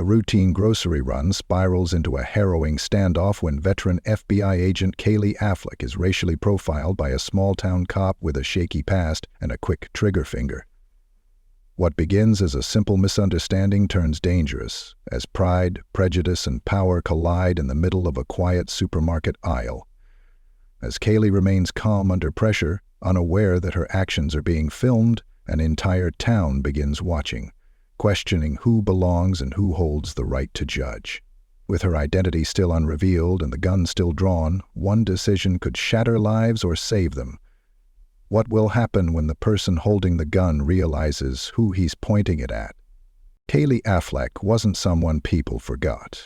routine grocery run spirals into a harrowing standoff when veteran FBI agent Caylee Affleck is racially profiled by a small-town cop with a shaky past and a quick trigger finger. What begins as a simple misunderstanding turns dangerous as pride, prejudice, and power collide in the middle of a quiet supermarket aisle. As Caylee remains calm under pressure, unaware that her actions are being filmed, an entire town begins watching, questioning who belongs and who holds the right to judge. With her identity still unrevealed and the gun still drawn, one decision could shatter lives or save them. What will happen when the person holding the gun realizes who he's pointing it at? Caylee Affleck wasn't someone people forgot.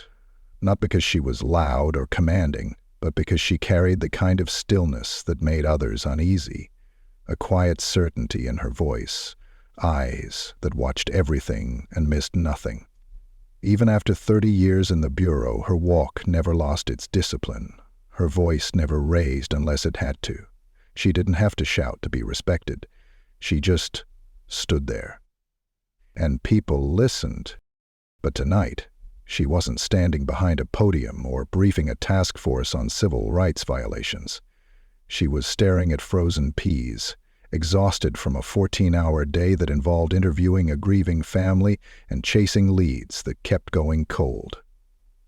Not because she was loud or commanding, but because she carried the kind of stillness that made others uneasy. A quiet certainty in her voice, eyes that watched everything and missed nothing. Even after 30 years in the bureau, her walk never lost its discipline. Her voice never raised unless it had to. She didn't have to shout to be respected. She just stood there. And people listened. But tonight, she wasn't standing behind a podium or briefing a task force on civil rights violations. She was staring at frozen peas, exhausted from a 14-hour day that involved interviewing a grieving family and chasing leads that kept going cold.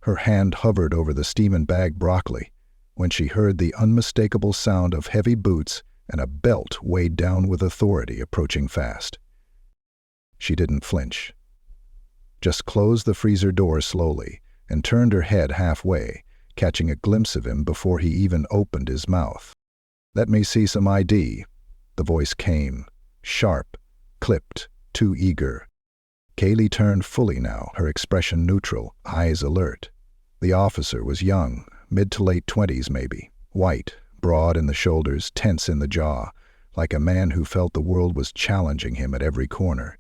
Her hand hovered over the steam and bag broccoli when she heard the unmistakable sound of heavy boots and a belt weighed down with authority approaching fast. She didn't flinch. Just closed the freezer door slowly and turned her head halfway, catching a glimpse of him before he even opened his mouth. "Let me see some ID." The voice came, sharp, clipped, too eager. Caylee turned fully now, her expression neutral, eyes alert. The officer was young, mid to late 20s maybe, white, broad in the shoulders, tense in the jaw, like a man who felt the world was challenging him at every corner.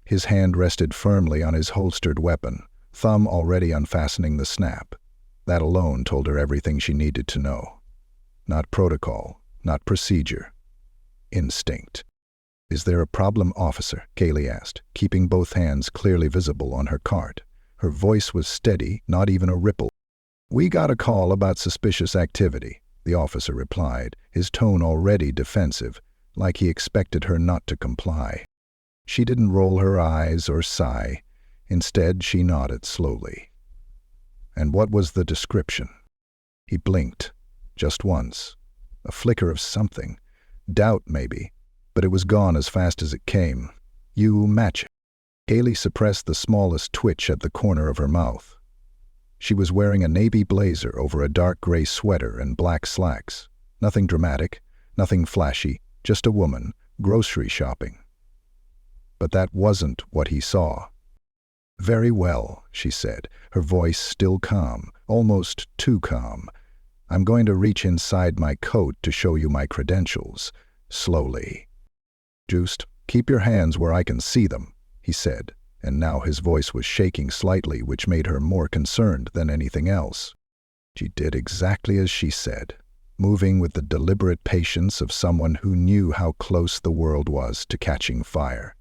His hand rested firmly on his holstered weapon, thumb already unfastening the snap. That alone told her everything she needed to know. Not protocol, not procedure. Instinct. "Is there a problem, officer?" Caylee asked, keeping both hands clearly visible on her cart. Her voice was steady, not even a ripple. "We got a call about suspicious activity," the officer replied, his tone already defensive, like he expected her not to comply. She didn't roll her eyes or sigh. Instead, she nodded slowly. "And what was the description?" He blinked, just once. A flicker of something. Doubt, maybe, but it was gone as fast as it came. "You match it." Caylee suppressed the smallest twitch at the corner of her mouth. She was wearing a navy blazer over a dark gray sweater and black slacks. Nothing dramatic, nothing flashy, just a woman, grocery shopping. But that wasn't what he saw. "Very well," she said, her voice still calm, almost too calm. "I'm going to reach inside my coat to show you my credentials, slowly." "Just keep your hands where I can see them," he said, and now his voice was shaking slightly, which made her more concerned than anything else. She did exactly as she said, moving with the deliberate patience of someone who knew how close the world was to catching fire.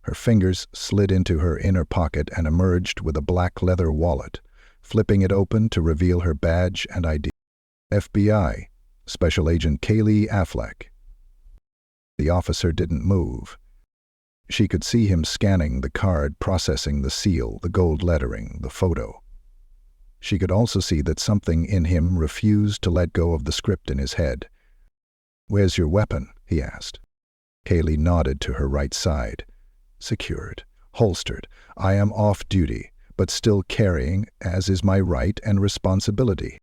Her fingers slid into her inner pocket and emerged with a black leather wallet, flipping it open to reveal her badge and ID. "FBI, Special Agent Caylee Affleck." The officer didn't move. She could see him scanning the card, processing the seal, the gold lettering, the photo. She could also see that something in him refused to let go of the script in his head. "Where's your weapon?" he asked. Caylee nodded to her right side. "Secured, holstered. I am off duty, but still carrying, as is my right and responsibility."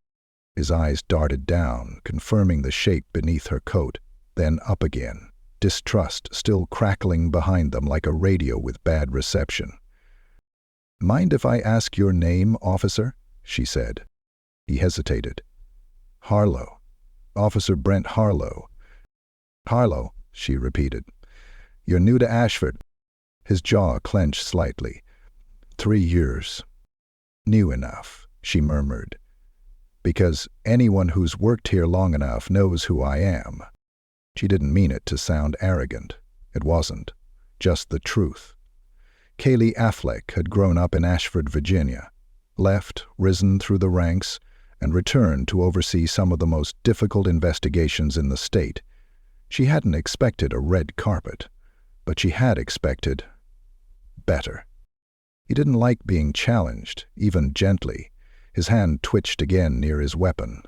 His eyes darted down, confirming the shape beneath her coat, then up again, distrust still crackling behind them like a radio with bad reception. "Mind if I ask your name, officer?" she said. He hesitated. "Harlow. Officer Brent Harlow." "Harlow," she repeated. "You're new to Ashford." His jaw clenched slightly. 3 years. "New enough," she murmured. "Because anyone who's worked here long enough knows who I am." She didn't mean it to sound arrogant. It wasn't. Just the truth. Caylee Affleck had grown up in Ashford, Virginia, left, risen through the ranks, and returned to oversee some of the most difficult investigations in the state. She hadn't expected a red carpet, but she had expected better. He didn't like being challenged, even gently. His hand twitched again near his weapon.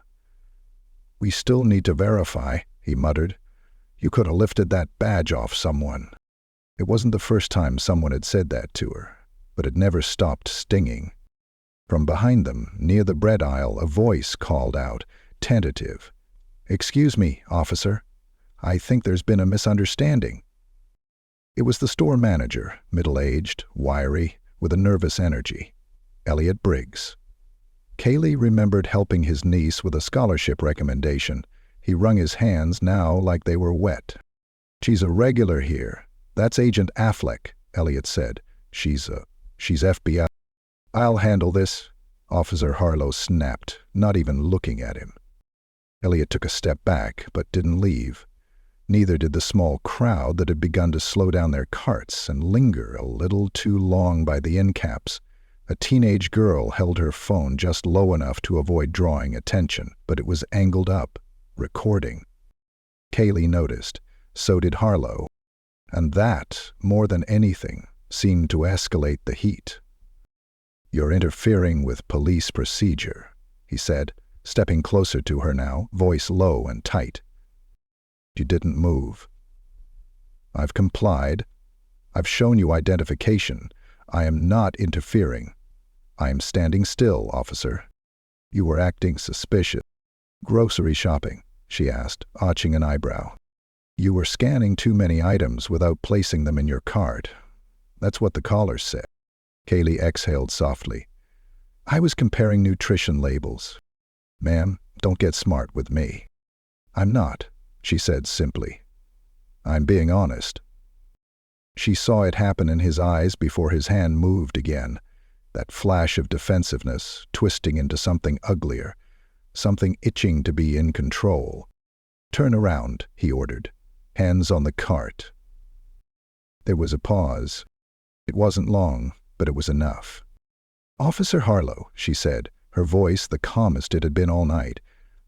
"We still need to verify," he muttered. "You could have lifted that badge off someone." It wasn't the first time someone had said that to her, but it never stopped stinging. From behind them, near the bread aisle, a voice called out, tentative. "Excuse me, officer. I think there's been a misunderstanding." It was the store manager, middle-aged, wiry, with a nervous energy. Elliot Briggs. Caylee remembered helping his niece with a scholarship recommendation. He wrung his hands now like they were wet. "She's a regular here. That's Agent Affleck," Elliot said. She's FBI. "I'll handle this," Officer Harlow snapped, not even looking at him. Elliot took a step back, but didn't leave. Neither did the small crowd that had begun to slow down their carts and linger a little too long by the end caps. A teenage girl held her phone just low enough to avoid drawing attention, but it was angled up, recording. Caylee noticed. So did Harlow. And that, more than anything, seemed to escalate the heat. "You're interfering with police procedure," he said, stepping closer to her now, voice low and tight. "You didn't move." "I've complied. I've shown you identification. I am not interfering. I am standing still, officer." "You were acting suspicious." "Grocery shopping?" she asked, arching an eyebrow. "You were scanning too many items without placing them in your cart. That's what the caller said." Caylee exhaled softly. "I was comparing nutrition labels." "Ma'am, don't get smart with me." "I'm not," she said simply. "I'm being honest." She saw it happen in his eyes before his hand moved again, that flash of defensiveness twisting into something uglier, something itching to be in control. "Turn around," he ordered, hands on the cart. There was a pause. It wasn't long, but it was enough. "Officer Harlow," she said, her voice the calmest it had been all night,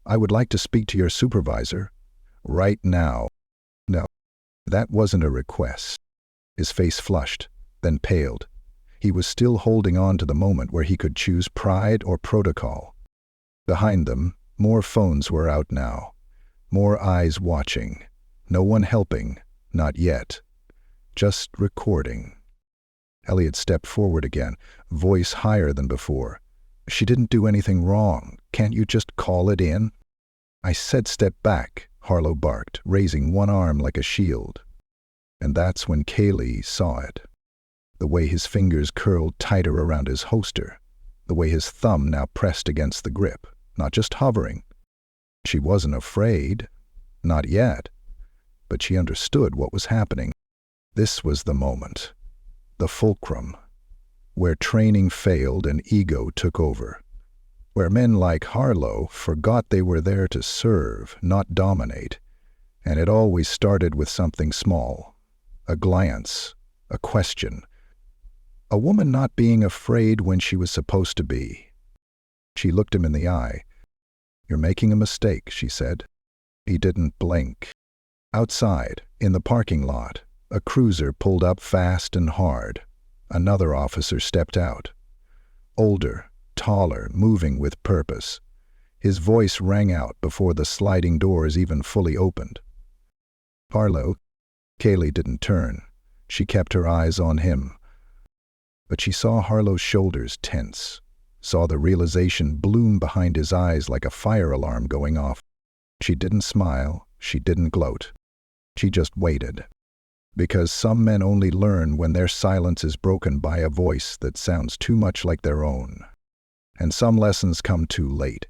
"I would like to speak to your supervisor. Right now." No, that wasn't a request. His face flushed, then paled. He was still holding on to the moment where he could choose pride or protocol. Behind them, more phones were out now. More eyes watching. No one helping, not yet. Just recording. Elliot stepped forward again, voice higher than before. "She didn't do anything wrong. Can't you just call it in?" "I said step back," Harlow barked, raising one arm like a shield. And that's when Caylee saw it. The way his fingers curled tighter around his holster. The way his thumb now pressed against the grip, not just hovering. She wasn't afraid. Not yet. But she understood what was happening. This was the moment. The fulcrum. Where training failed and ego took over. Where men like Harlow forgot they were there to serve, not dominate. And it always started with something small. A glance. A question. A woman not being afraid when she was supposed to be. She looked him in the eye. "You're making a mistake," she said. He didn't blink. Outside, in the parking lot, a cruiser pulled up fast and hard. Another officer stepped out. Older, taller, moving with purpose. His voice rang out before the sliding doors even fully opened. "Harlow." Caylee didn't turn. She kept her eyes on him. But she saw Harlow's shoulders tense, saw the realization bloom behind his eyes like a fire alarm going off. She didn't smile, she didn't gloat. She just waited. Because some men only learn when their silence is broken by a voice that sounds too much like their own. And some lessons come too late.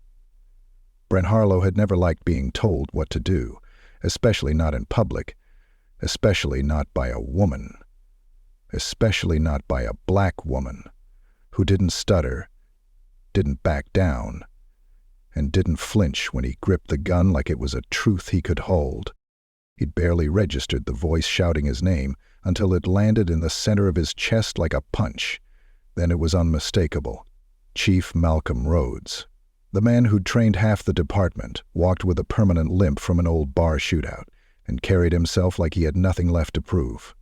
Brent Harlow had never liked being told what to do, especially not in public, especially not by a woman. Especially not by a black woman, who didn't stutter, didn't back down, and didn't flinch when he gripped the gun like it was a truth he could hold. He'd barely registered the voice shouting his name until it landed in the center of his chest like a punch. Then it was unmistakable. Chief Malcolm Rhodes. The man who'd trained half the department walked with a permanent limp from an old bar shootout and carried himself like he had nothing left to prove.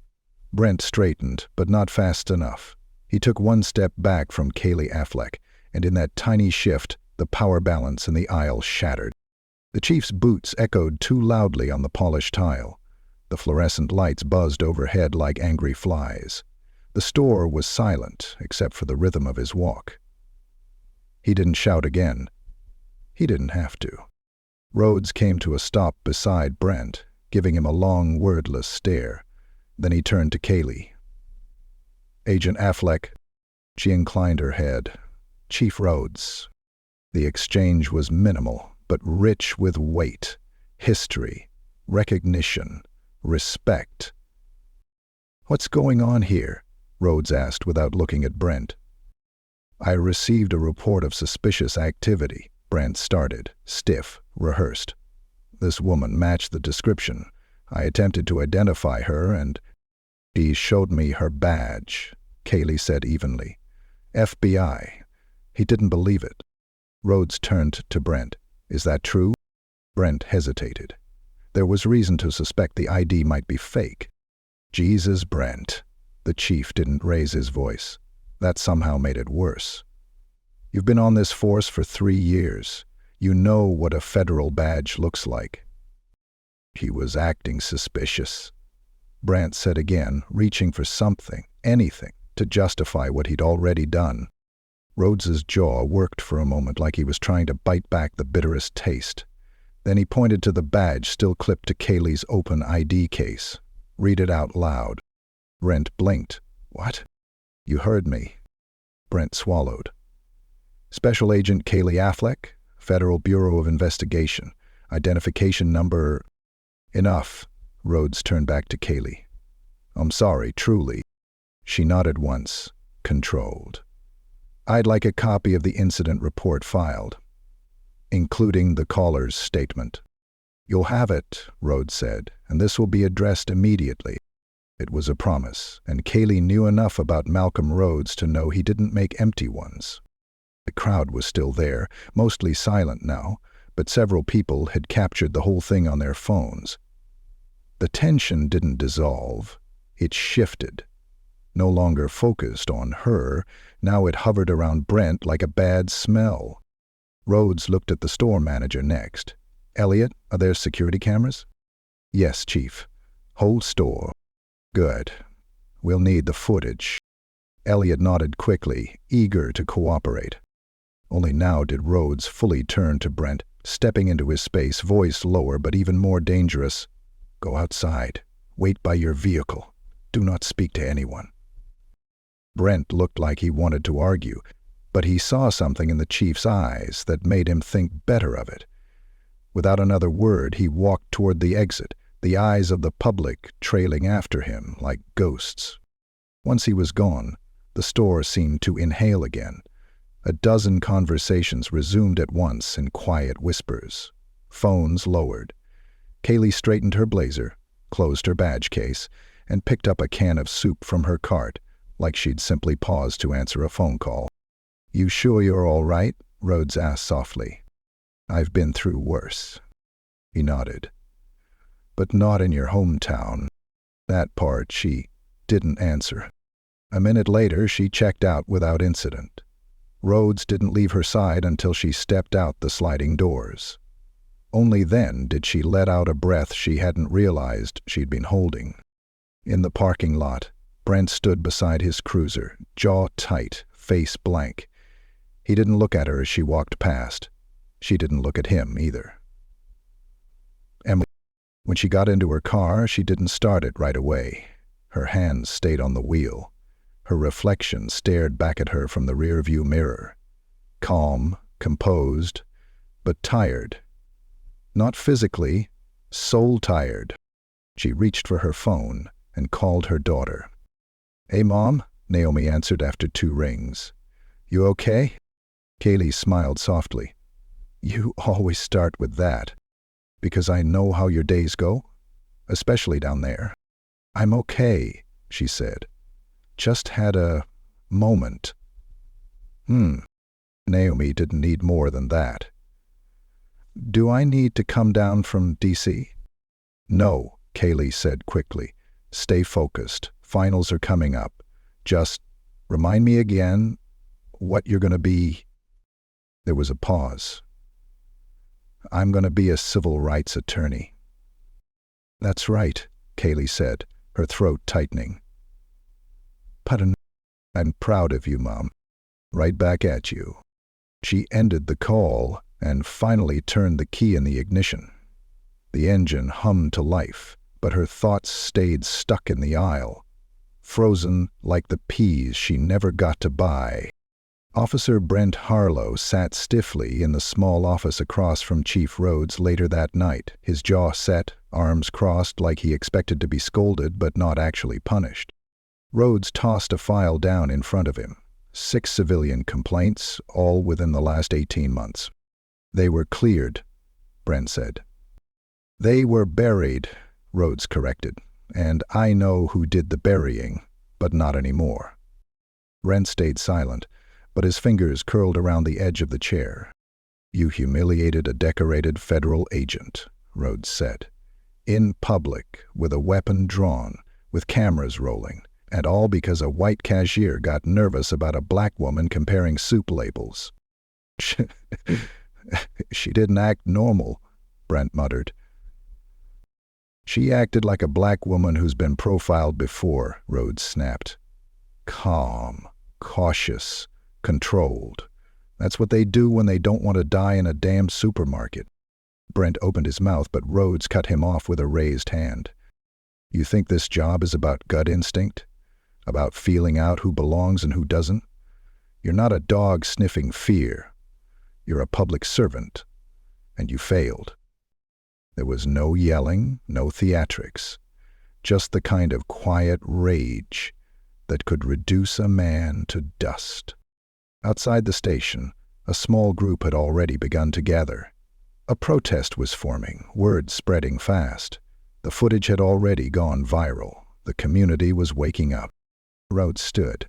Brent straightened, but not fast enough. He took one step back from Caylee Affleck, and in that tiny shift, the power balance in the aisle shattered. The chief's boots echoed too loudly on the polished tile. The fluorescent lights buzzed overhead like angry flies. The store was silent, except for the rhythm of his walk. He didn't shout again. He didn't have to. Rhodes came to a stop beside Brent, giving him a long, wordless stare. Then he turned to Caylee. "Agent Affleck." She inclined her head. "Chief Rhodes." The exchange was minimal, but rich with weight, history, recognition, respect. "What's going on here?" Rhodes asked without looking at Brent. "I received a report of suspicious activity," Brent started, stiff, rehearsed. "This woman matched the description. I attempted to identify her and—" "She showed me her badge," Caylee said evenly. "FBI." He didn't believe it. Rhodes turned to Brent. "Is that true?" Brent hesitated. There was reason to suspect the ID might be fake. "Jesus, Brent." The chief didn't raise his voice. That somehow made it worse. "You've been on this force for 3 years. You know what a federal badge looks like." "He was acting suspicious," Brent said again, reaching for something, anything, to justify what he'd already done. Rhodes's jaw worked for a moment like he was trying to bite back the bitterest taste. Then he pointed to the badge still clipped to Caylee's open ID case. "Read it out loud." Brent blinked. "What?" "You heard me." Brent swallowed. "Special Agent Caylee Affleck, Federal Bureau of Investigation. Identification number—" "Enough." Rhodes turned back to Caylee. "I'm sorry, truly." She nodded once, controlled. "I'd like a copy of the incident report filed, including the caller's statement." "You'll have it," Rhodes said, "and this will be addressed immediately." It was a promise, and Caylee knew enough about Malcolm Rhodes to know he didn't make empty ones. The crowd was still there, mostly silent now, but several people had captured the whole thing on their phones. The tension didn't dissolve. It shifted. No longer focused on her, now it hovered around Brent like a bad smell. Rhodes looked at the store manager next. "Elliot, are there security cameras?" "Yes, Chief. Whole store." "Good. We'll need the footage." Elliot nodded quickly, eager to cooperate. Only now did Rhodes fully turn to Brent, stepping into his space, voice lower but even more dangerous. "Go outside. Wait by your vehicle. Do not speak to anyone." Brent looked like he wanted to argue, but he saw something in the chief's eyes that made him think better of it. Without another word, he walked toward the exit, the eyes of the public trailing after him like ghosts. Once he was gone, the store seemed to inhale again. A dozen conversations resumed at once in quiet whispers. Phones lowered. Caylee straightened her blazer, closed her badge case, and picked up a can of soup from her cart, like she'd simply paused to answer a phone call. "You sure you're all right?" Rhodes asked softly. "I've been through worse." He nodded. "But not in your hometown." That part she didn't answer. A minute later, she checked out without incident. Rhodes didn't leave her side until she stepped out the sliding doors. Only then did she let out a breath she hadn't realized she'd been holding. In the parking lot, Brent stood beside his cruiser, jaw tight, face blank. He didn't look at her as she walked past. She didn't look at him either. When she got into her car, she didn't start it right away. Her hands stayed on the wheel. Her reflection stared back at her from the rearview mirror. Calm, composed, but tired. Not physically, soul-tired. She reached for her phone and called her daughter. "Hey, Mom," Naomi answered after 2 rings. "You okay?" Caylee smiled softly. "You always start with that. Because I know how your days go, especially down there." "I'm okay," she said. Just had a moment. Naomi didn't need more than that. Do I need to come down from D.C.? No, Caylee said quickly. Stay focused. Finals are coming up. Just remind me again what you're going to be. There was a pause. I'm going to be a civil rights attorney. That's right, Caylee said, her throat tightening. Pardon. I'm proud of you, Mom. Right back at you. She ended the call and finally turned the key in the ignition. The engine hummed to life, but her thoughts stayed stuck in the aisle, frozen like the peas she never got to buy. Officer Brent Harlow sat stiffly in the small office across from Chief Rhodes later that night, his jaw set, arms crossed like he expected to be scolded but not actually punished. Rhodes tossed a file down in front of him. 6 civilian complaints, all within the last 18 months. They were cleared, Brent said. They were buried, Rhodes corrected, and I know who did the burying, but not anymore. Brent stayed silent, but his fingers curled around the edge of the chair. You humiliated a decorated federal agent, Rhodes said. In public, with a weapon drawn, with cameras rolling, and all because a white cashier got nervous about a black woman comparing soup labels. She didn't act normal, Brent muttered. She acted like a black woman who's been profiled before, Rhodes snapped. Calm, cautious, controlled. That's what they do when they don't want to die in a damn supermarket. Brent opened his mouth, but Rhodes cut him off with a raised hand. You think this job is about gut instinct? About feeling out who belongs and who doesn't? You're not a dog sniffing fear. You're a public servant, and you failed. There was no yelling, no theatrics, just the kind of quiet rage that could reduce a man to dust. Outside the station, a small group had already begun to gather. A protest was forming, word spreading fast. The footage had already gone viral. The community was waking up. Rhodes stood.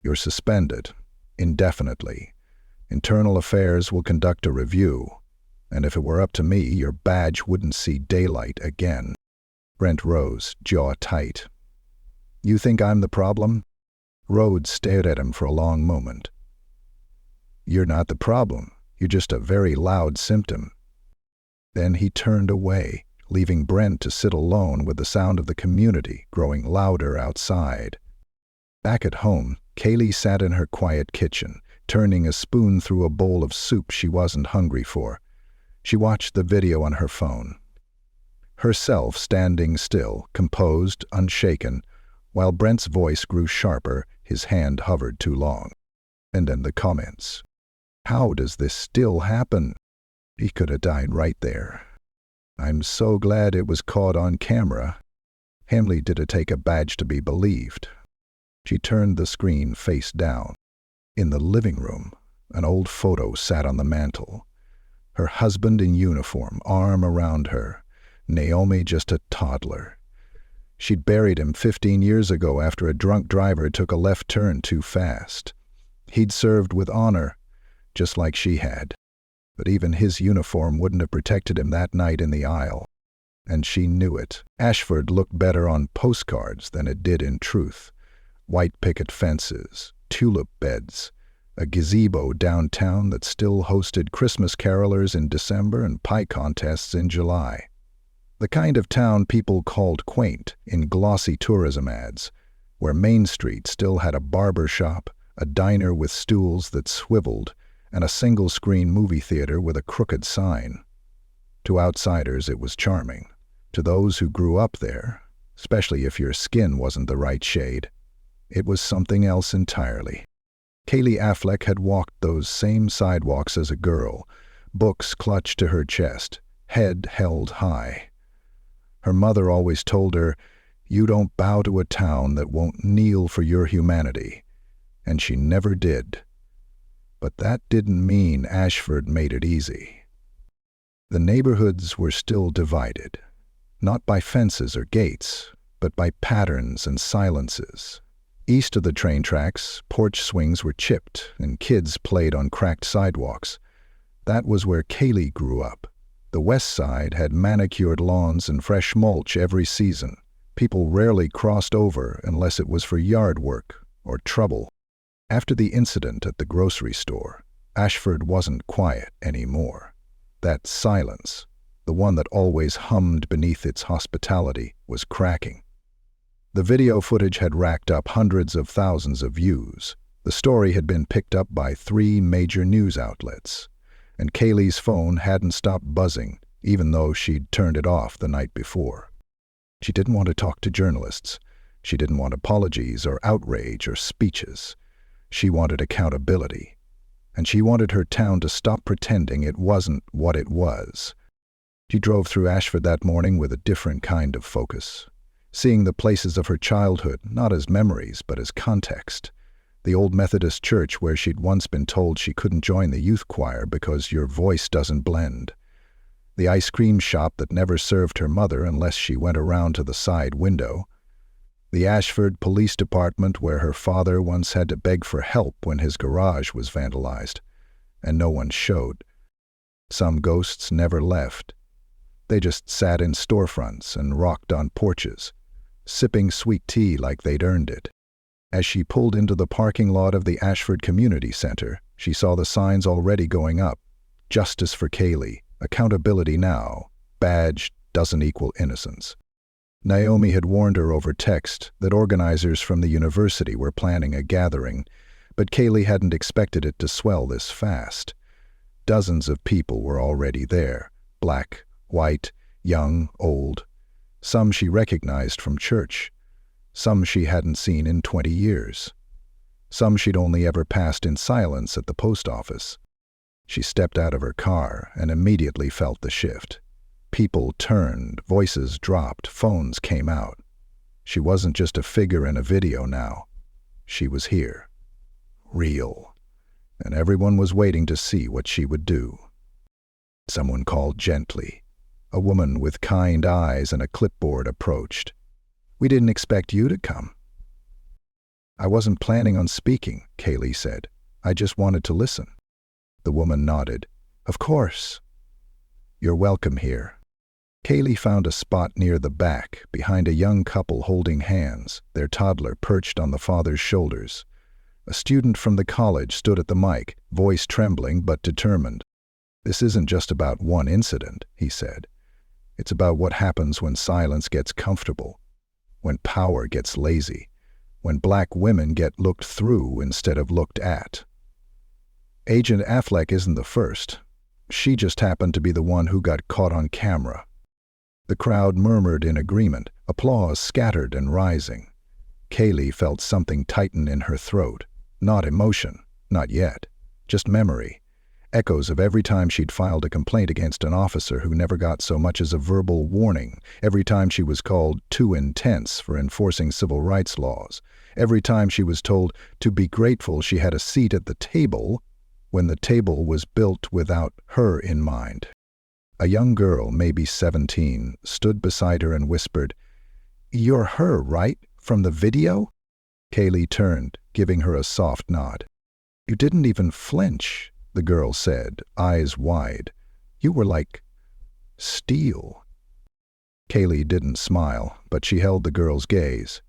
You're suspended, indefinitely. Internal Affairs will conduct a review, and if it were up to me, your badge wouldn't see daylight again. Brent rose, jaw tight. You think I'm the problem? Rhodes stared at him for a long moment. You're not the problem. You're just a very loud symptom. Then he turned away, leaving Brent to sit alone with the sound of the community growing louder outside. Back at home, Caylee sat in her quiet kitchen, turning a spoon through a bowl of soup she wasn't hungry for. She watched the video on her phone. Herself standing still, composed, unshaken, while Brent's voice grew sharper, his hand hovered too long. And then the comments. How does this still happen? He could have died right there. I'm so glad it was caught on camera. Hamley did it take a badge to be believed. She turned the screen face down. In the living room, an old photo sat on the mantel. Her husband in uniform, arm around her. Naomi just a toddler. She'd buried him 15 years ago after a drunk driver took a left turn too fast. He'd served with honor, just like she had. But even his uniform wouldn't have protected him that night in the aisle. And she knew it. Ashford looked better on postcards than it did in truth. White picket fences, tulip beds, a gazebo downtown that still hosted Christmas carolers in December and pie contests in July. The kind of town people called quaint in glossy tourism ads, where Main Street still had a barber shop, a diner with stools that swiveled, and a single-screen movie theater with a crooked sign. To outsiders it was charming. To those who grew up there, especially if your skin wasn't the right shade, it was something else entirely. Caylee Affleck had walked those same sidewalks as a girl, books clutched to her chest, head held high. Her mother always told her, "You don't bow to a town that won't kneel for your humanity," and she never did. But that didn't mean Ashford made it easy. The neighborhoods were still divided, not by fences or gates, but by patterns and silences. East of the train tracks, porch swings were chipped and kids played on cracked sidewalks. That was where Caylee grew up. The west side had manicured lawns and fresh mulch every season. People rarely crossed over unless it was for yard work or trouble. After the incident at the grocery store, Ashford wasn't quiet anymore. That silence, the one that always hummed beneath its hospitality, was cracking. The video footage had racked up hundreds of thousands of views. The story had been picked up by 3 major news outlets, and Caylee's phone hadn't stopped buzzing, even though she'd turned it off the night before. She didn't want to talk to journalists. She didn't want apologies or outrage or speeches. She wanted accountability. And she wanted her town to stop pretending it wasn't what it was. She drove through Ashford that morning with a different kind of focus, seeing the places of her childhood not as memories but as context. The old Methodist church where she'd once been told she couldn't join the youth choir because your voice doesn't blend. The ice cream shop that never served her mother unless she went around to the side window. The Ashford Police Department where her father once had to beg for help when his garage was vandalized, and no one showed. Some ghosts never left. They just sat in storefronts and rocked on porches, sipping sweet tea like they'd earned it. As she pulled into the parking lot of the Ashford Community Center, she saw the signs already going up. Justice for Caylee, accountability now, badge doesn't equal innocence. Naomi had warned her over text that organizers from the university were planning a gathering, but Caylee hadn't expected it to swell this fast. Dozens of people were already there, black, white, young, old. Some she recognized from church. Some she hadn't seen in 20 years. Some she'd only ever passed in silence at the post office. She stepped out of her car and immediately felt the shift. People turned, voices dropped, phones came out. She wasn't just a figure in a video now. She was here. Real. And everyone was waiting to see what she would do. Someone called gently. A woman with kind eyes and a clipboard approached. "We didn't expect you to come." "I wasn't planning on speaking," Caylee said. "I just wanted to listen." The woman nodded. "Of course. You're welcome here." Caylee found a spot near the back, behind a young couple holding hands, their toddler perched on the father's shoulders. A student from the college stood at the mic, voice trembling but determined. "This isn't just about one incident," he said. "It's about what happens when silence gets comfortable, when power gets lazy, when black women get looked through instead of looked at. Agent Affleck isn't the first. She just happened to be the one who got caught on camera." The crowd murmured in agreement, applause scattered and rising. Caylee felt something tighten in her throat. Not emotion, not yet, just memory. Echoes of every time she'd filed a complaint against an officer who never got so much as a verbal warning, every time she was called too intense for enforcing civil rights laws, every time she was told to be grateful she had a seat at the table when the table was built without her in mind. A young girl, maybe 17, stood beside her and whispered, "You're her, right? From the video?" Caylee turned, giving her a soft nod. "You didn't even flinch," the girl said, eyes wide. "You were like steel." Caylee didn't smile, but she held the girl's gaze.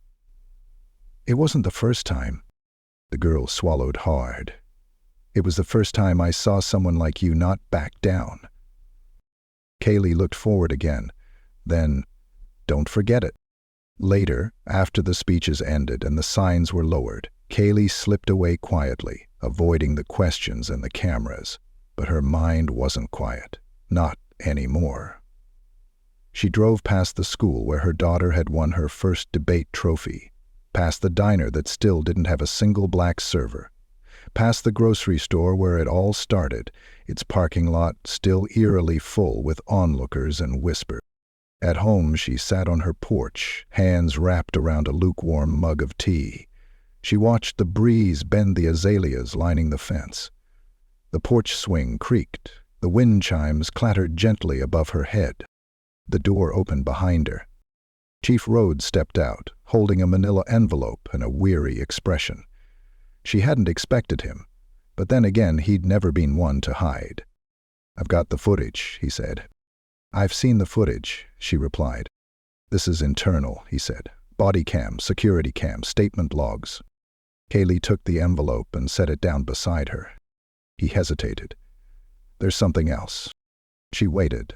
"It wasn't the first time." The girl swallowed hard. "It was the first time I saw someone like you not back down." Caylee looked forward again. Then, "Don't forget it." Later, after the speeches ended and the signs were lowered, Caylee slipped away quietly, avoiding the questions and the cameras. But her mind wasn't quiet. Not anymore. She drove past the school where her daughter had won her first debate trophy, past the diner that still didn't have a single black server, past the grocery store where it all started, its parking lot still eerily full with onlookers and whispers. At home, she sat on her porch, hands wrapped around a lukewarm mug of tea. She watched the breeze bend the azaleas lining the fence. The porch swing creaked. The wind chimes clattered gently above her head. The door opened behind her. Chief Rhodes stepped out, holding a manila envelope and a weary expression. She hadn't expected him, but then again he'd never been one to hide. "I've got the footage," he said. "I've seen the footage," she replied. "This is internal," he said. "Body cam, security cam, statement logs." Caylee took the envelope and set it down beside her. He hesitated. "There's something else." She waited.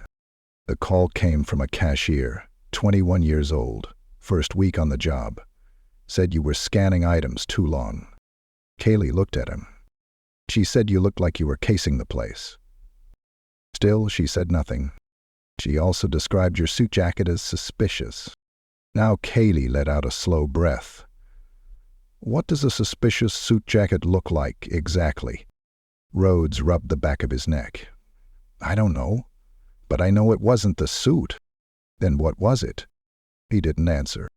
The call came from a cashier, 21 years old, first week on the job. Said you were scanning items too long. Caylee looked at him. "She said you looked like you were casing the place." Still, she said nothing. She also described your suit jacket as suspicious. Now Caylee let out a slow breath. "What does a suspicious suit jacket look like, exactly?" Rhodes rubbed the back of his neck. "I don't know, but I know it wasn't the suit." "Then what was it?" He didn't answer.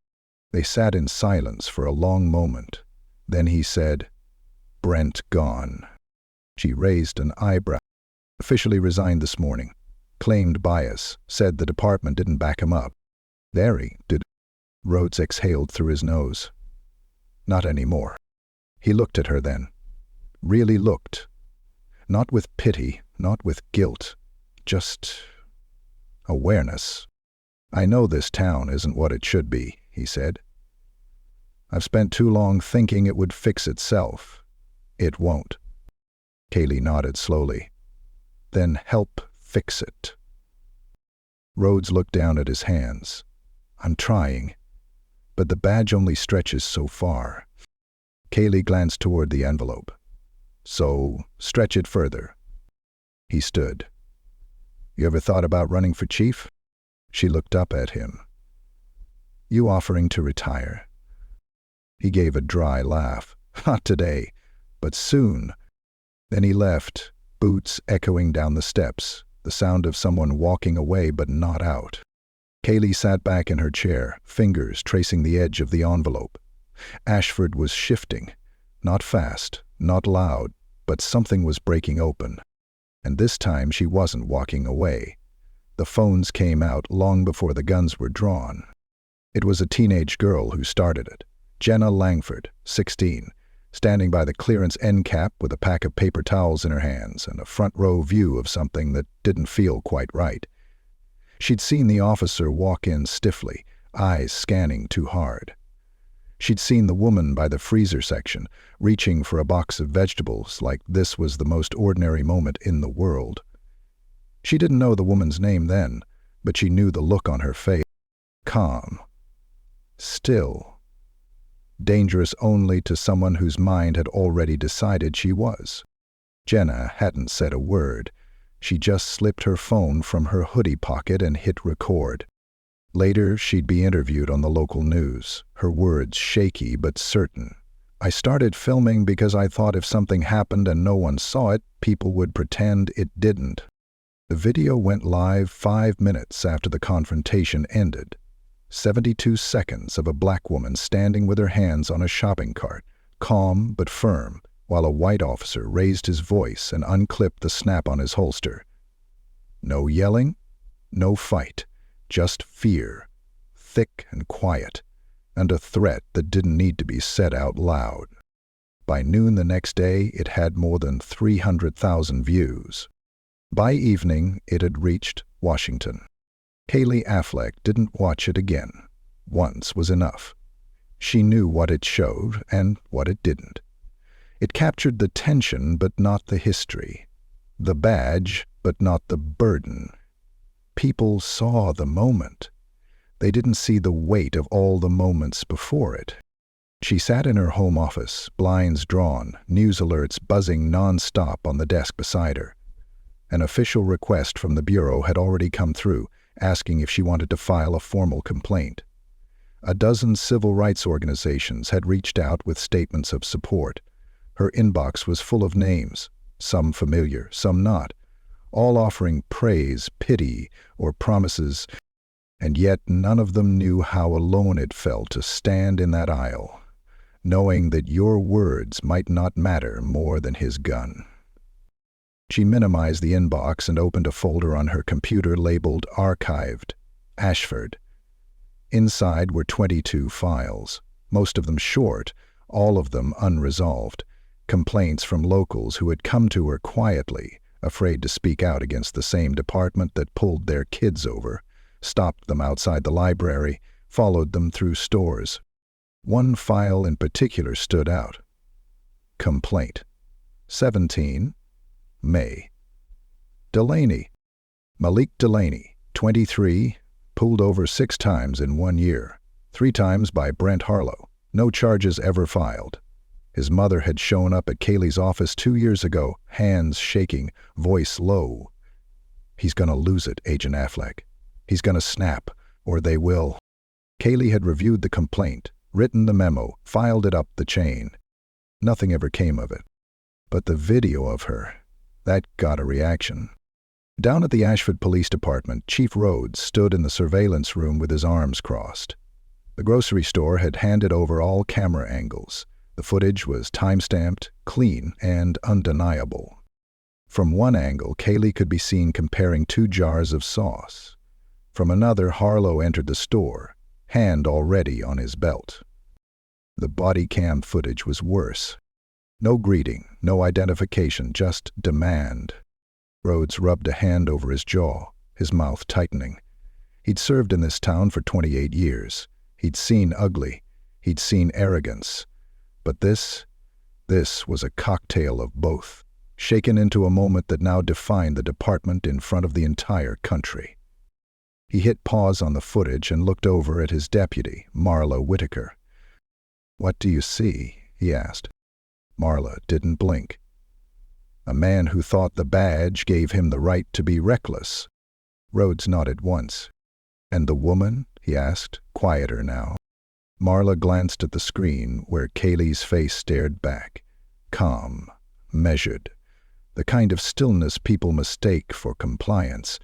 They sat in silence for a long moment. Then he said, "Brent gone." She raised an eyebrow. "Officially resigned this morning. Claimed bias. Said the department didn't back him up." "Very, did." Rhodes exhaled through his nose. "Not anymore." He looked at her then. Really looked. Not with pity, not with guilt. Just awareness. "I know this town isn't what it should be," he said. "I've spent too long thinking it would fix itself. It won't." Caylee nodded slowly. "Then help fix it." Rhodes looked down at his hands. "I'm trying, but the badge only stretches so far." Caylee glanced toward the envelope. "So, stretch it further." He stood. "You ever thought about running for chief?" She looked up at him. "You offering to retire?" He gave a dry laugh. "Not today, but soon." Then he left, boots echoing down the steps, the sound of someone walking away but not out. Caylee sat back in her chair, fingers tracing the edge of the envelope. Ashford was shifting. Not fast, not loud, but something was breaking open. And this time she wasn't walking away. The phones came out long before the guns were drawn. It was a teenage girl who started it. Jenna Langford, 16, standing by the clearance end cap with a pack of paper towels in her hands and a front row view of something that didn't feel quite right. She'd seen the officer walk in stiffly, eyes scanning too hard. She'd seen the woman by the freezer section, reaching for a box of vegetables like this was the most ordinary moment in the world. She didn't know the woman's name then, but she knew the look on her face. Calm. Still. Dangerous only to someone whose mind had already decided she was. Jenna hadn't said a word. She just slipped her phone from her hoodie pocket and hit record. Later, she'd be interviewed on the local news, her words shaky but certain. "I started filming because I thought if something happened and no one saw it, people would pretend it didn't." The video went live 5 minutes after the confrontation ended. 72 seconds of a black woman standing with her hands on a shopping cart, calm but firm, while a white officer raised his voice and unclipped the snap on his holster. No yelling, no fight, just fear, thick and quiet, and a threat that didn't need to be said out loud. By noon the next day, it had more than 300,000 views. By evening, it had reached Washington. Caylee Affleck didn't watch it again. Once was enough. She knew what it showed and what it didn't. It captured the tension but not the history. The badge but not the burden. People saw the moment. They didn't see the weight of all the moments before it. She sat in her home office, blinds drawn, news alerts buzzing non-stop on the desk beside her. An official request from the Bureau had already come through, asking if she wanted to file a formal complaint. A dozen civil rights organizations had reached out with statements of support. Her inbox was full of names, some familiar, some not, all offering praise, pity, or promises, and yet none of them knew how alone it felt to stand in that aisle, knowing that your words might not matter more than his gun. She minimized the inbox and opened a folder on her computer labeled Archived, Ashford. Inside were 22 files, most of them short, all of them unresolved. Complaints from locals who had come to her quietly, afraid to speak out against the same department that pulled their kids over, stopped them outside the library, followed them through stores. One file in particular stood out. Complaint. 17 May. Delaney. Malik Delaney, 23, pulled over 6 times in 1 year, 3 times by Brent Harlow. No charges ever filed. His mother had shown up at Caylee's office 2 years ago, hands shaking, voice low. He's gonna lose it, Agent Affleck. He's gonna snap, or they will. Caylee had reviewed the complaint, written the memo, filed it up the chain. Nothing ever came of it. But the video of her, that got a reaction. Down at the Ashford Police Department, Chief Rhodes stood in the surveillance room with his arms crossed. The grocery store had handed over all camera angles. The footage was time-stamped, clean, and undeniable. From one angle, Caylee could be seen comparing 2 jars of sauce. From another, Harlow entered the store, hand already on his belt. The body cam footage was worse. No greeting, no identification, just demand. Rhodes rubbed a hand over his jaw, his mouth tightening. He'd served in this town for 28 years. He'd seen ugly. He'd seen arrogance. But this was a cocktail of both, shaken into a moment that now defined the department in front of the entire country. He hit pause on the footage and looked over at his deputy, Marla Whitaker. "What do you see?" he asked. Marla didn't blink. A man who thought the badge gave him the right to be reckless. Rhodes nodded once. "And the woman?" he asked, quieter now. Marla glanced at the screen where Caylee's face stared back. Calm, measured, the kind of stillness people mistake for compliance.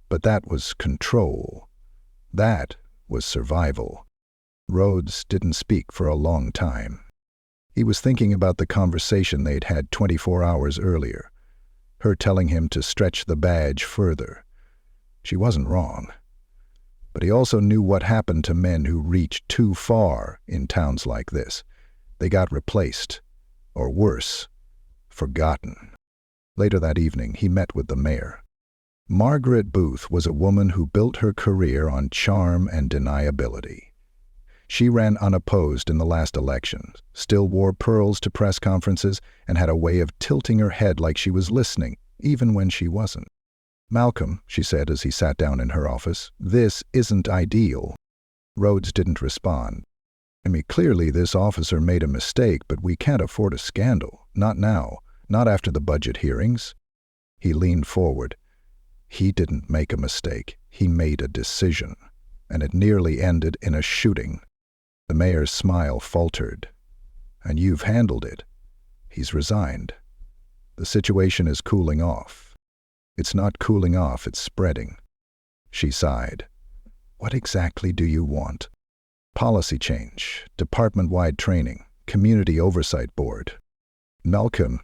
But that was control. That was survival. Rhodes didn't speak for a long time. He was thinking about the conversation they'd had 24 hours earlier, her telling him to stretch the badge further. She wasn't wrong. But he also knew what happened to men who reached too far in towns like this. They got replaced, or worse, forgotten. Later that evening, he met with the mayor. Margaret Booth was a woman who built her career on charm and deniability. She ran unopposed in the last election, still wore pearls to press conferences, and had a way of tilting her head like she was listening, even when she wasn't. "Malcolm," she said as he sat down in her office, "this isn't ideal." Rhodes didn't respond. Clearly this officer made a mistake, but we can't afford a scandal. Not now. Not after the budget hearings. He leaned forward. He didn't make a mistake. He made a decision. And it nearly ended in a shooting. The mayor's smile faltered. "And you've handled it." He's resigned. "The situation is cooling off." "It's not cooling off, it's spreading." She sighed. "What exactly do you want?" "Policy change, department-wide training, community oversight board." "Malcolm."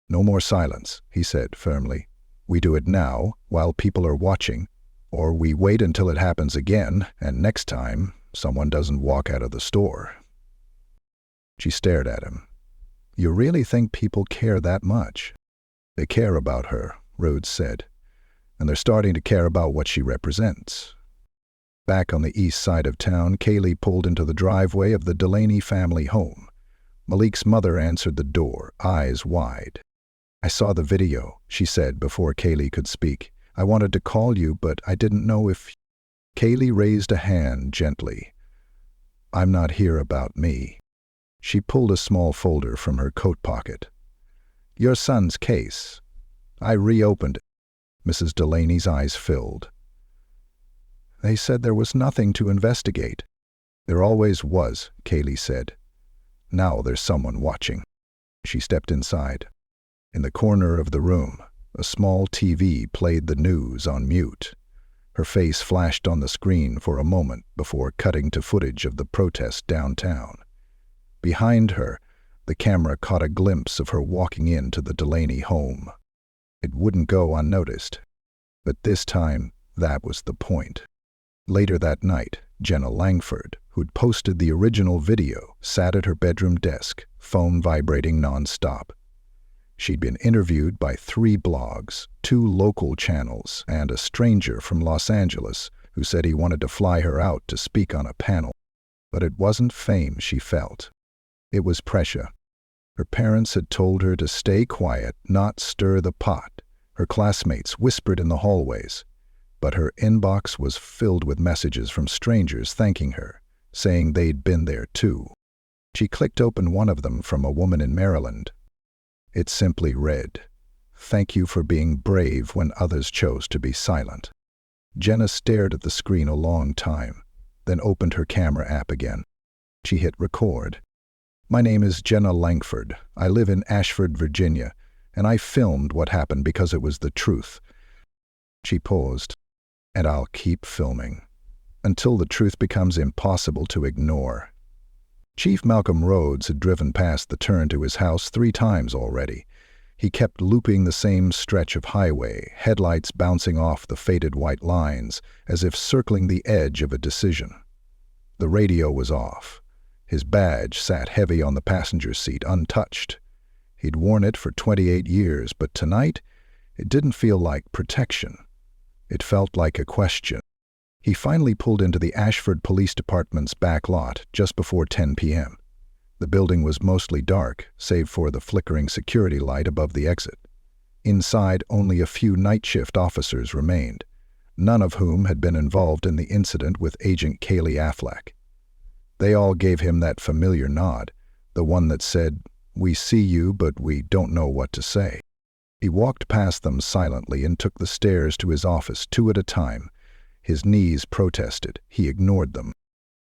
"No more silence," he said firmly. "We do it now, while people are watching, or we wait until it happens again, and next time, someone doesn't walk out of the store." She stared at him. "You really think people care that much?" "They care about her," Rhodes said, "and they're starting to care about what she represents." Back on the east side of town, Caylee pulled into the driveway of the Delaney family home. Malik's mother answered the door, eyes wide. "I saw the video," she said before Caylee could speak. "I wanted to call you, but I didn't know if—" Caylee raised a hand gently. "I'm not here about me." She pulled a small folder from her coat pocket. "Your son's case. I reopened it." Mrs. Delaney's eyes filled. "They said there was nothing to investigate." "There always was," Caylee said. "Now there's someone watching." She stepped inside. In the corner of the room, a small TV played the news on mute. Her face flashed on the screen for a moment before cutting to footage of the protest downtown. Behind her, the camera caught a glimpse of her walking into the Delaney home. It wouldn't go unnoticed. But this time, that was the point. Later that night, Jenna Langford, who'd posted the original video, sat at her bedroom desk, phone vibrating non-stop. She'd been interviewed by 3 blogs, 2 local channels, and a stranger from Los Angeles who said he wanted to fly her out to speak on a panel. But it wasn't fame she felt. It was pressure. Her parents had told her to stay quiet, not stir the pot. Her classmates whispered in the hallways. But her inbox was filled with messages from strangers thanking her, saying they'd been there too. She clicked open one of them from a woman in Maryland. It simply read, "Thank you for being brave when others chose to be silent." Jenna stared at the screen a long time, then opened her camera app again. She hit record. "My name is Jenna Langford. I live in Ashford, Virginia, and I filmed what happened because it was the truth." She paused. "And I'll keep filming until the truth becomes impossible to ignore." Chief Malcolm Rhodes had driven past the turn to his house 3 times already. He kept looping the same stretch of highway, headlights bouncing off the faded white lines, as if circling the edge of a decision. The radio was off. His badge sat heavy on the passenger seat, untouched. He'd worn it for 28 years, but tonight, it didn't feel like protection. It felt like a question. He finally pulled into the Ashford Police Department's back lot just before 10 p.m. The building was mostly dark, save for the flickering security light above the exit. Inside, only a few night shift officers remained, none of whom had been involved in the incident with Agent Caylee Affleck. They all gave him that familiar nod, the one that said, "We see you, but we don't know what to say." He walked past them silently and took the stairs to his office 2 at a time. His knees protested. He ignored them.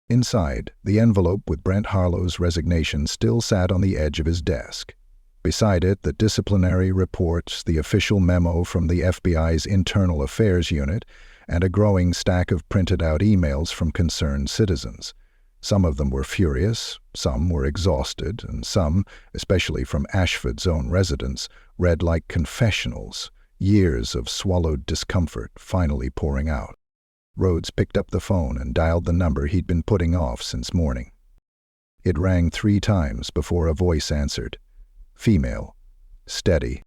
Inside, the envelope with Brent Harlow's resignation still sat on the edge of his desk. Beside it, the disciplinary reports, the official memo from the FBI's Internal Affairs Unit, and a growing stack of printed-out emails from concerned citizens. Some of them were furious, some were exhausted, and some, especially from Ashford's own residents, read like confessionals, years of swallowed discomfort finally pouring out. Rhodes picked up the phone and dialed the number he'd been putting off since morning. It rang 3 times before a voice answered. Female. Steady.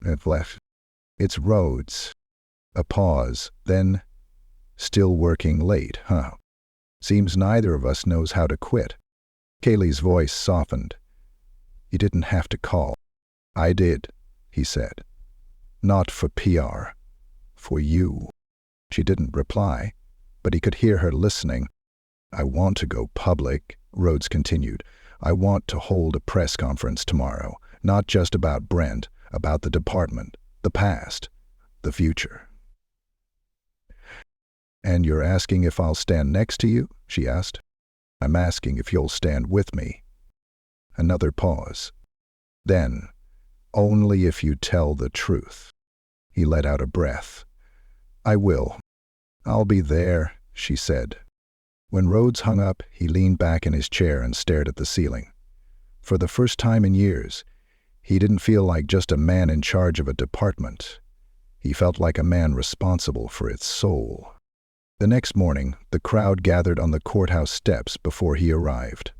"It's Rhodes." A pause, then, "Still working late, huh? Seems neither of us knows how to quit." Caylee's voice softened. "You didn't have to call." "I did," he said. "Not for PR. For you." She didn't reply, but he could hear her listening. "I want to go public," Rhodes continued. "I want to hold a press conference tomorrow, not just about Brent, about the department, the past, the future." "And you're asking if I'll stand next to you?" she asked. "I'm asking if you'll stand with me." Another pause. Then, "Only if you tell the truth." He let out a breath. "I will. I'll be there," she said. When Rhodes hung up, he leaned back in his chair and stared at the ceiling. For the first time in years, he didn't feel like just a man in charge of a department. He felt like a man responsible for its soul. The next morning, the crowd gathered on the courthouse steps before he arrived.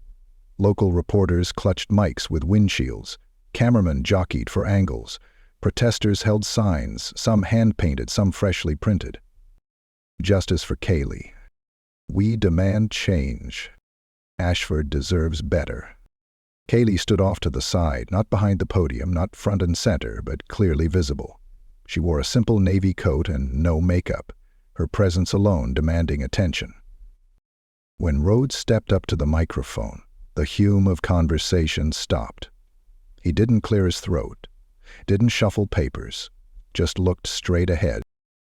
Local reporters clutched mics with windshields. Cameramen jockeyed for angles. Protesters held signs, some hand-painted, some freshly printed. "Justice for Caylee. We demand change. Ashford deserves better." Caylee stood off to the side, not behind the podium, not front and center, but clearly visible. She wore a simple navy coat and no makeup, her presence alone demanding attention. When Rhodes stepped up to the microphone, the hume of conversation stopped. He didn't clear his throat, didn't shuffle papers, just looked straight ahead.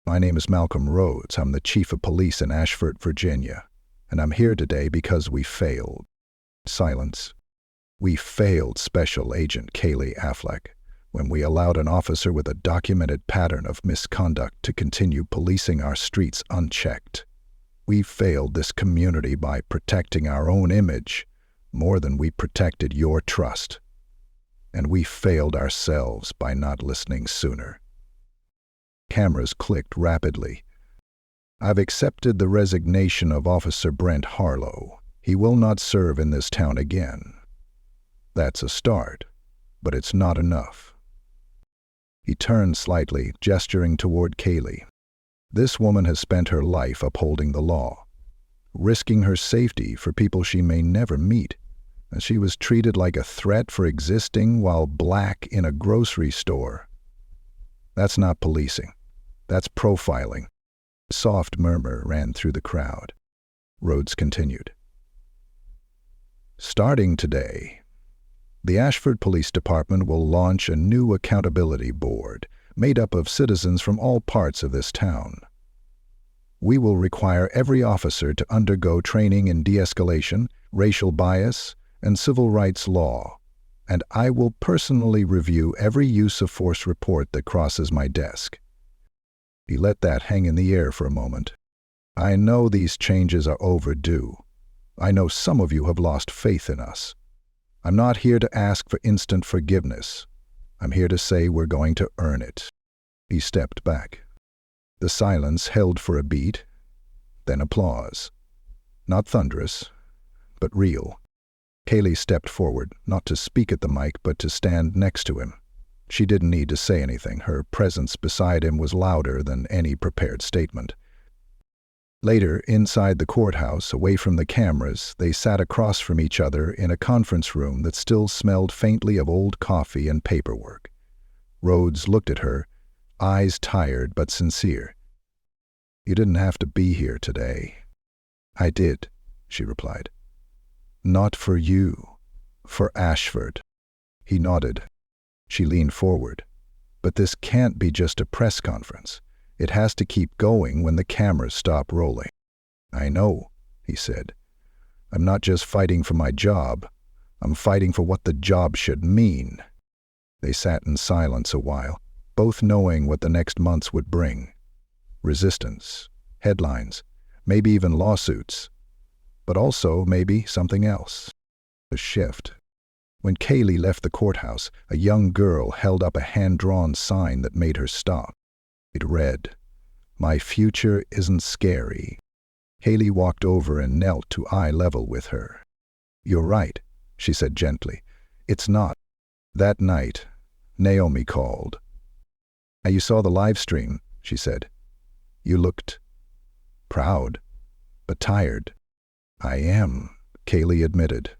"My name is Malcolm Rhodes. I'm the chief of police in Ashford, Virginia, and I'm here today because we failed." Silence. "We failed Special Agent Caylee Affleck when we allowed an officer with a documented pattern of misconduct to continue policing our streets unchecked. We failed this community by protecting our own image more than we protected your trust. And we failed ourselves by not listening sooner." Cameras clicked rapidly. I've accepted the resignation of Officer Brent Harlow. He will not serve in this town again. That's a start, but it's not enough. He turned slightly, gesturing toward Caylee. This woman has spent her life upholding the law, risking her safety for people she may never meet, and she was treated like a threat for existing while black in a grocery store. That's not policing. That's profiling. A soft murmur ran through the crowd. Rhodes continued. Starting today, the Ashford Police Department will launch a new accountability board made up of citizens from all parts of this town. We will require every officer to undergo training in de-escalation, racial bias, and civil rights law, and I will personally review every use of force report that crosses my desk. He let that hang in the air for a moment. I know these changes are overdue. I know some of you have lost faith in us. I'm not here to ask for instant forgiveness. I'm here to say we're going to earn it. He stepped back. The silence held for a beat, then applause. Not thunderous, but real. Caylee stepped forward, not to speak at the mic, but to stand next to him. She didn't need to say anything. Her presence beside him was louder than any prepared statement. Later, inside the courthouse, away from the cameras, they sat across from each other in a conference room that still smelled faintly of old coffee and paperwork. Rhodes looked at her, eyes tired but sincere. You didn't have to be here today. I did, she replied. Not for you, for Ashford. He nodded. She leaned forward. But this can't be just a press conference. It has to keep going when the cameras stop rolling. I know, he said. I'm not just fighting for my job. I'm fighting for what the job should mean. They sat in silence a while, both knowing what the next months would bring. Resistance, headlines, maybe even lawsuits, but also maybe something else. A shift. When Caylee left the courthouse, a young girl held up a hand-drawn sign that made her stop. It read, "My future isn't scary." Caylee walked over and knelt to eye level with her. You're right, she said gently. It's not. That night, Naomi called. You saw the live stream, she said. You looked proud, but tired. I am, Caylee admitted.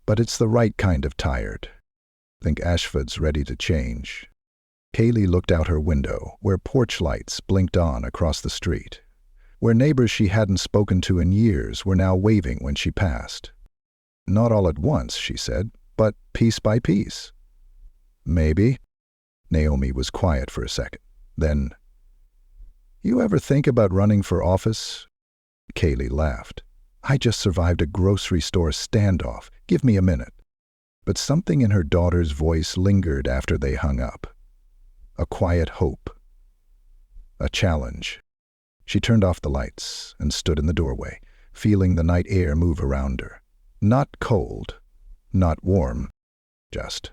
But it's the right kind of tired. Think Ashford's ready to change. Caylee looked out her window, where porch lights blinked on across the street, where neighbors she hadn't spoken to in years were now waving when she passed. Not all at once, she said, but piece by piece. Maybe. Naomi was quiet for a second. Then, you ever think about running for office? Caylee laughed. I just survived a grocery store standoff. Give me a minute. But something in her daughter's voice lingered after they hung up. A quiet hope. A challenge. She turned off the lights and stood in the doorway, feeling the night air move around her. Not cold, not warm, just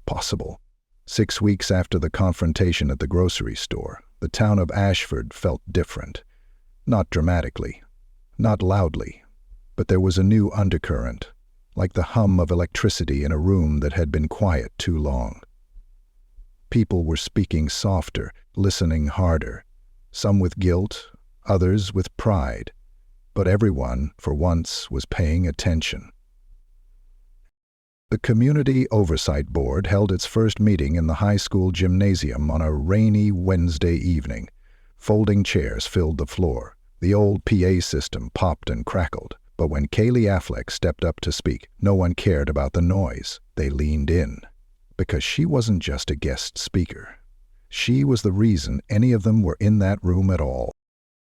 possible. 6 weeks after the confrontation at the grocery store, the town of Ashford felt different. Not dramatically, not loudly, but there was a new undercurrent, like the hum of electricity in a room that had been quiet too long. People were speaking softer, listening harder, some with guilt, others with pride, but everyone, for once, was paying attention. The Community Oversight Board held its first meeting in the high school gymnasium on a rainy Wednesday evening. Folding chairs filled the floor. The old PA system popped and crackled, but when Caylee Affleck stepped up to speak, no one cared about the noise. They leaned in. Because she wasn't just a guest speaker. She was the reason any of them were in that room at all.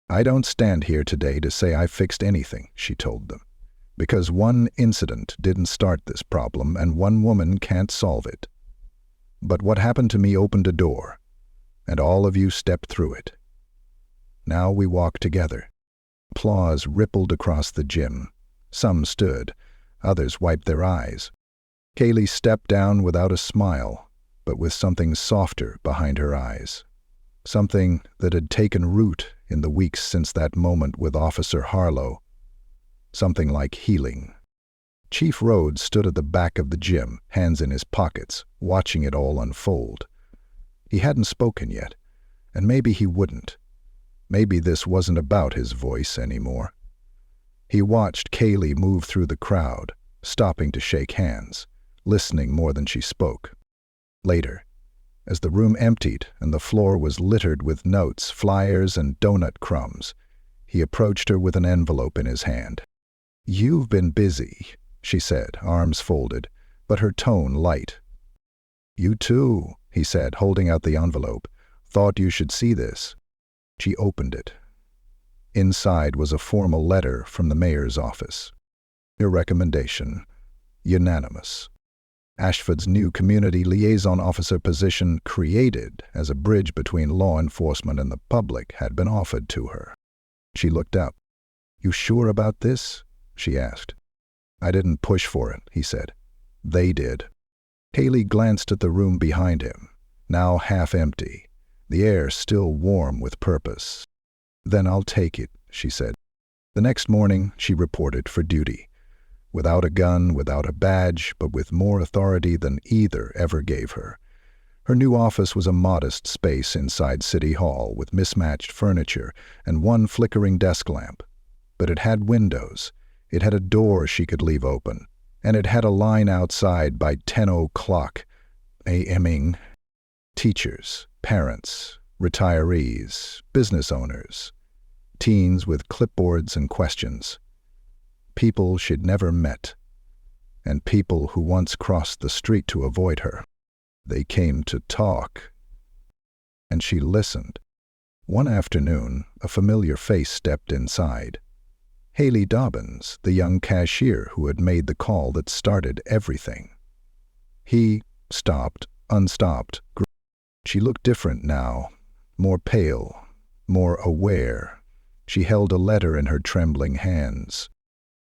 I don't stand here today to say I fixed anything, she told them. Because one incident didn't start this problem and one woman can't solve it. But what happened to me opened a door, and all of you stepped through it. Now we walk together. Applause rippled across the gym. Some stood, others wiped their eyes. Caylee stepped down without a smile, but with something softer behind her eyes. Something that had taken root in the weeks since that moment with Officer Harlow. Something like healing. Chief Rhodes stood at the back of the gym, hands in his pockets, watching it all unfold. He hadn't spoken yet, and maybe he wouldn't. Maybe this wasn't about his voice anymore. He watched Caylee move through the crowd, stopping to shake hands, listening more than she spoke. Later, as the room emptied and the floor was littered with notes, flyers, and donut crumbs, he approached her with an envelope in his hand. "You've been busy," she said, arms folded, but her tone light. "You too," he said, holding out the envelope. "Thought you should see this." She opened it. Inside was a formal letter from the mayor's office. "Your recommendation. Unanimous. Ashford's new community liaison officer position, created as a bridge between law enforcement and the public, had been offered to her." She looked up. "You sure about this?" she asked. "I didn't push for it," he said. "They did." Caylee glanced at the room behind him, now half empty, the air still warm with purpose. "Then I'll take it," she said. The next morning, she reported for duty. Without a gun, without a badge, but with more authority than either ever gave her. Her new office was a modest space inside City Hall with mismatched furniture and one flickering desk lamp. But it had windows. It had a door she could leave open. And it had a line outside by 10 o'clock a.m.ing. Teachers, parents, retirees, business owners, teens with clipboards and questions. People she'd never met, and people who once crossed the street to avoid her. They came to talk, and she listened. One afternoon, a familiar face stepped inside. Haley Dobbins, the young cashier who had made the call that started everything. He stopped, unstopped. She looked different now, more pale, more aware. She held a letter in her trembling hands.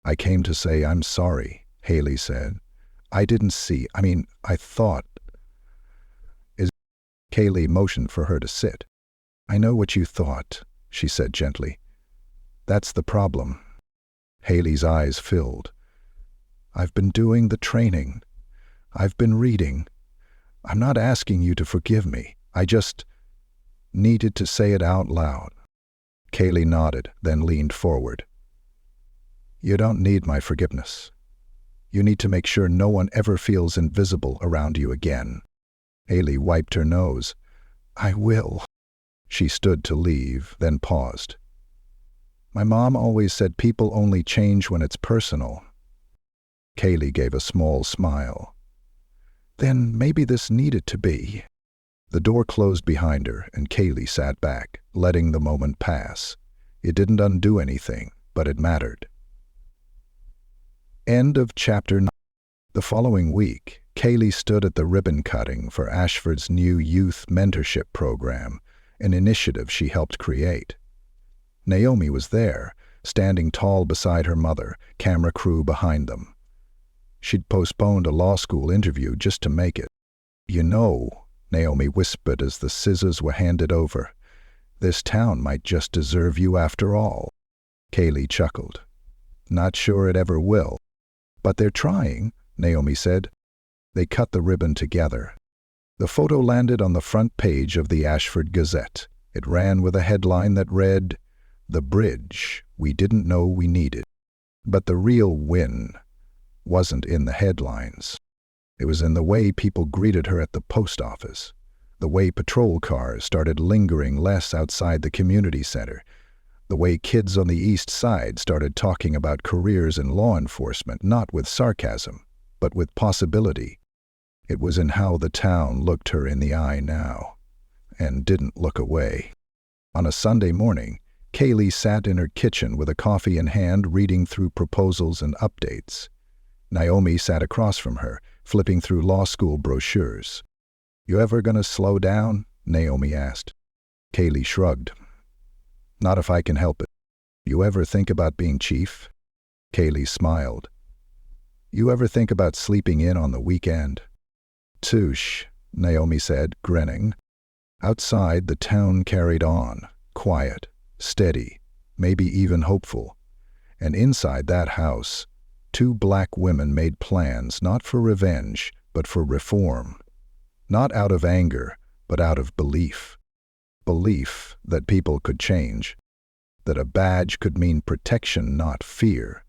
"I came to say I'm sorry," Haley said. I thought." Caylee motioned for her to sit. "I know what you thought," she said gently. "That's the problem." Haley's eyes filled. "I've been doing the training. I've been reading. I'm not asking you to forgive me. I just needed to say it out loud." Caylee nodded, then leaned forward. "You don't need my forgiveness. You need to make sure no one ever feels invisible around you again." Haley wiped her nose. "I will." She stood to leave, then paused. "My mom always said people only change when it's personal." Caylee gave a small smile. "Then maybe this needed to be." The door closed behind her, and Caylee sat back, letting the moment pass. It didn't undo anything, but it mattered. End of chapter 9. The following week, Caylee stood at the ribbon cutting for Ashford's new youth mentorship program, an initiative she helped create. Naomi was there, standing tall beside her mother, camera crew behind them. She'd postponed a law school interview just to make it. "You know," Naomi whispered as the scissors were handed over, "this town might just deserve you after all." Caylee chuckled. "Not sure it ever will. But they're trying," Naomi said. They cut the ribbon together. The photo landed on the front page of the Ashford Gazette. It ran with a headline that read, "The bridge we didn't know we needed." But the real win wasn't in the headlines. It was in the way people greeted her at the post office, the way patrol cars started lingering less outside the community center, the way kids on the East Side started talking about careers in law enforcement, not with sarcasm, but with possibility. It was in how the town looked her in the eye now, and didn't look away. On a Sunday morning, Caylee sat in her kitchen with a coffee in hand, reading through proposals and updates. Naomi sat across from her, flipping through law school brochures. "You ever gonna slow down?" Naomi asked. Caylee shrugged. "Not if I can help it." "You ever think about being chief?" Caylee smiled. "You ever think about sleeping in on the weekend?" "Touche," Naomi said, grinning. Outside, the town carried on, quiet, steady, maybe even hopeful. And inside that house, two black women made plans not for revenge, but for reform. Not out of anger, but out of belief. Belief that people could change. That a badge could mean protection, not fear.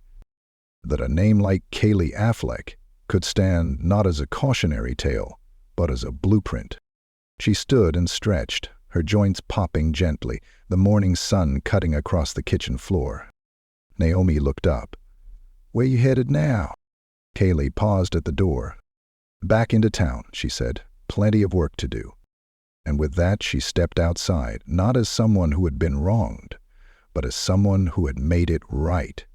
That a name like Caylee Affleck could stand not as a cautionary tale, but as a blueprint. She stood and stretched, her joints popping gently, the morning sun cutting across the kitchen floor. Naomi looked up. "Where you headed now?" Caylee paused at the door. "Back into town," she said. "Plenty of work to do." And with that she stepped outside, not as someone who had been wronged, but as someone who had made it right.